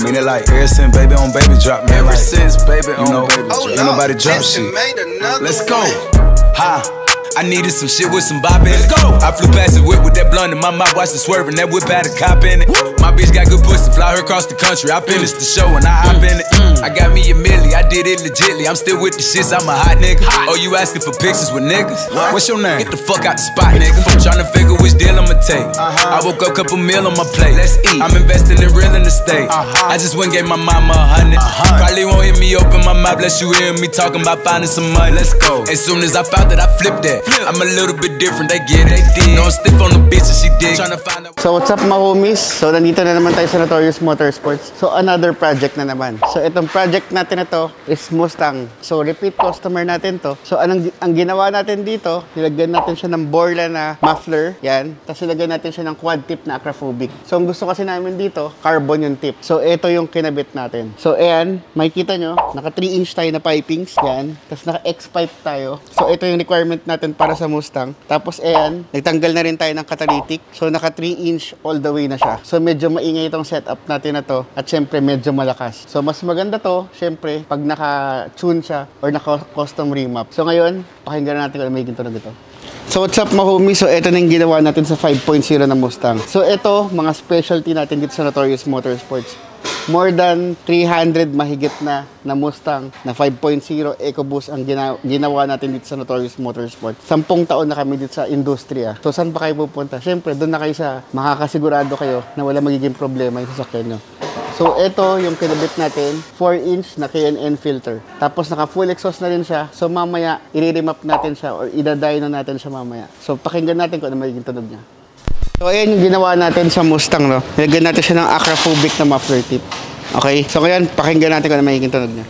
mean it like ever since baby on baby drop, man. Ever like, since baby on baby drop. drop. Ain't nobody drop shit. Let's go. Ha. I needed some shit with some bop in it. Let's go. I flew past the whip with that blunt in my mouth, watched it swerving. That whip had a cop in it. My bitch got good pussy, fly her across the country. I finished the show and I hop in it. I got me a milli, I did it legitly. I'm still with the shits, I'm a hot nigga. Oh, you asking for pictures with niggas? What's your name? Get the fuck out the spot, nigga. I'm tryna figure which deal I'ma take. I woke up, couple meal on my plate. Let's eat. I'm investing in real estate. I just went and gave my mama 100. Probably won't hear me open my mouth, unless you hear me talking about finding some money. Let's go. As soon as I found that, I flipped that. I'm a little bit different, they get it. No, I'm stiff on the bitch and she dig. So what's up mga homies? So nandito na naman tayo sa Notorious Motorsports. So another project na naman. So itong project natin na to is Mustang. So repeat customer natin to. So ang ginawa natin dito, nilagyan natin siya ng Borla na muffler. Yan. Tapos nilagyan natin siya ng quad tip na acrophobic. So ang gusto kasi namin dito, carbon yung tip. So ito yung kinabit natin. So ayan, makikita nyo, naka 3-inch tayo na pipings. Yan. Tapos naka X-pipe tayo. So ito yung requirement natin para sa Mustang. Tapos ayan, nagtanggal na rin tayo ng catalytic. So naka 3-inch all the way na siya. So medyo maingay itong setup natin na to. At syempre medyo malakas. So mas maganda to, syempre, pag naka-tune siya or naka-custom remap. So ngayon, pakinggan natin kung ano may gintunog ito. So what's up mga homies? So ito na yung ginawa natin sa 5.0 na Mustang. So ito, mga specialty natin dito sa Notorious Motorsports. More than 300 mahigit na Mustang na 5.0 EcoBoost ang ginawa natin dito sa Notorious Motorsport. 10 taon na kami dito sa industriya. So saan pa kayo pupunta? Siyempre, doon na kayo sa makakasigurado kayo na wala magiging problema yung sasakyan nyo. So ito yung kinabit natin, 4-inch na K&N filter. Tapos naka full exhaust na rin siya. So mamaya, i-remap natin siya or i-dyno natin siya mamaya. So pakinggan natin kung ano magiging tunog niya. So ayan yung ginawa natin sa Mustang, no? Nilagyan natin siya ng acrophobic na muffler tip. Okay? So ngayon, pakinggan natin kung ano magiging tunog niya.